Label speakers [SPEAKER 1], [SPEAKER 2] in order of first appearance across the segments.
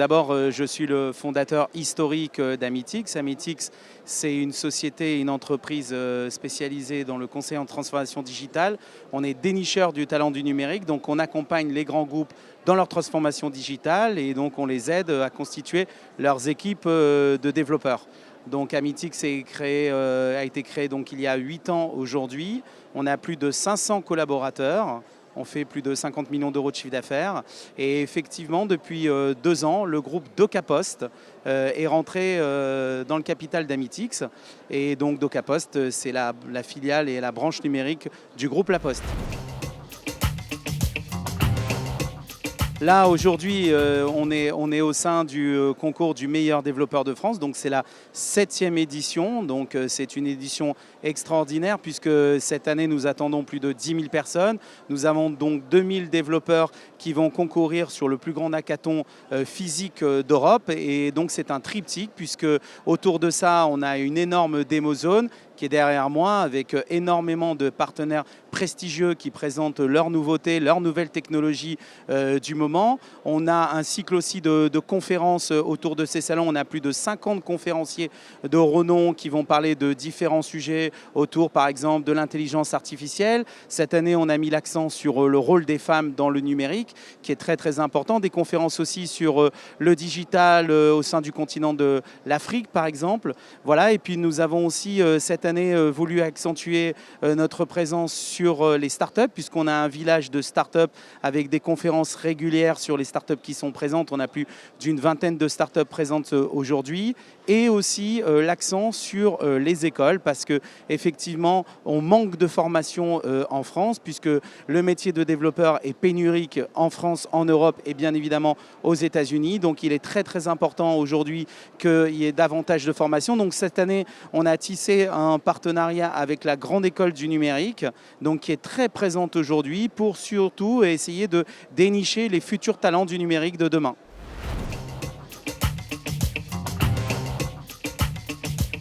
[SPEAKER 1] D'abord, je suis le fondateur historique d'Amitix. Amitix, c'est une société, une entreprise spécialisée dans le conseil en transformation digitale. On est dénicheur du talent du numérique, donc on accompagne les grands groupes dans leur transformation digitale et donc on les aide à constituer leurs équipes de développeurs. Donc Amitix a été créé donc, il y a 8 ans aujourd'hui. On a plus de 500 collaborateurs. On fait plus de 50 millions d'euros de chiffre d'affaires. Et effectivement, depuis 2 ans, le groupe DocaPost est rentré dans le capital d'Amitix. Et donc DocaPost, c'est la filiale et la branche numérique du groupe La Poste. Là, aujourd'hui, on est au sein du concours du meilleur développeur de France. Donc, c'est la 7e édition. Donc, c'est une édition extraordinaire puisque cette année, nous attendons plus de 10 000 personnes. Nous avons donc 2000 développeurs qui vont concourir sur le plus grand hackathon physique d'Europe. Et donc, c'est un triptyque puisque autour de ça, on a une énorme démo zone qui est derrière moi avec énormément de partenaires prestigieux qui présentent leurs nouveautés, leurs nouvelles technologies du moment. On a un cycle aussi de conférences autour de ces salons. On a plus de 50 conférenciers de renom qui vont parler de différents sujets autour, par exemple, de l'intelligence artificielle. Cette année, on a mis l'accent sur le rôle des femmes dans le numérique, qui est très, très important. Des conférences aussi sur le digital au sein du continent de l'Afrique, par exemple. Voilà. Et puis, nous avons aussi cette année voulu accentuer notre présence sur les startups, puisqu'on a un village de startups avec des conférences régulières sur les startups qui sont présentes. On a plus d'une vingtaine de startups présentes aujourd'hui. Et aussi l'accent sur les écoles, parce qu'effectivement, on manque de formation en France, puisque le métier de développeur est pénurique en France, en Europe et bien évidemment aux États-Unis. Donc, il est très, très important aujourd'hui qu'il y ait davantage de formation. Donc, cette année, on a tissé un partenariat avec la Grande École du Numérique, donc qui est très présente aujourd'hui pour surtout essayer de dénicher les futurs talents du numérique de demain.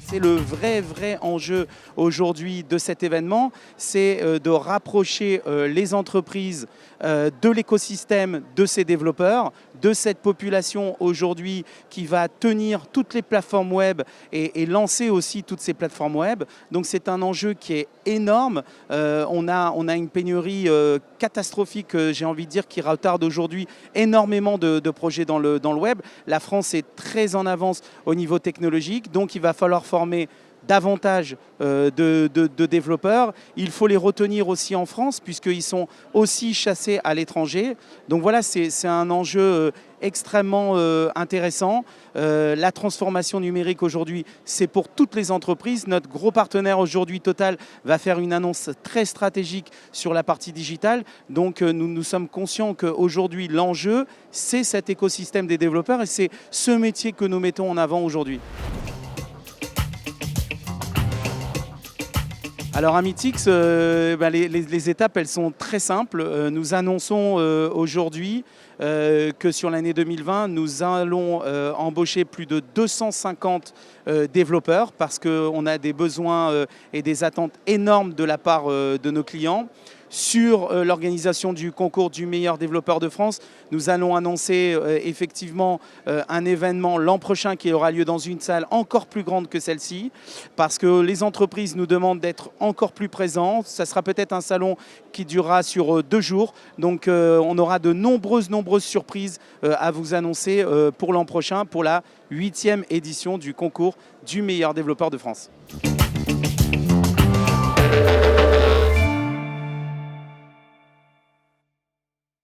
[SPEAKER 1] C'est le vrai enjeu aujourd'hui de cet événement, c'est de rapprocher les entreprises de l'écosystème de ces développeurs, de cette population aujourd'hui qui va tenir toutes les plateformes web et lancer aussi toutes ces plateformes web. Donc c'est un enjeu qui est énorme. On a une pénurie catastrophique, j'ai envie de dire, qui retarde aujourd'hui énormément de projets dans le web. La France est très en avance au niveau technologique, donc il va falloir former davantage de développeurs. Il faut les retenir aussi en France puisqu'ils sont aussi chassés à l'étranger. Donc voilà, c'est un enjeu extrêmement intéressant. La transformation numérique aujourd'hui, c'est pour toutes les entreprises. Notre gros partenaire aujourd'hui, Total, va faire une annonce très stratégique sur la partie digitale. Donc nous sommes conscients qu'aujourd'hui, l'enjeu, c'est cet écosystème des développeurs et c'est ce métier que nous mettons en avant aujourd'hui. Alors Amitix, les étapes, elles sont très simples. Nous annonçons aujourd'hui que sur l'année 2020, nous allons embaucher plus de 250 développeurs parce qu'on a des besoins et des attentes énormes de la part de nos clients. Sur l'organisation du concours du meilleur développeur de France, nous allons annoncer effectivement un événement l'an prochain qui aura lieu dans une salle encore plus grande que celle-ci, parce que les entreprises nous demandent d'être encore plus présents. Ça sera peut-être un salon qui durera sur 2 jours, donc on aura de nombreuses surprises à vous annoncer pour l'an prochain, pour la 8e édition du concours du meilleur développeur de France.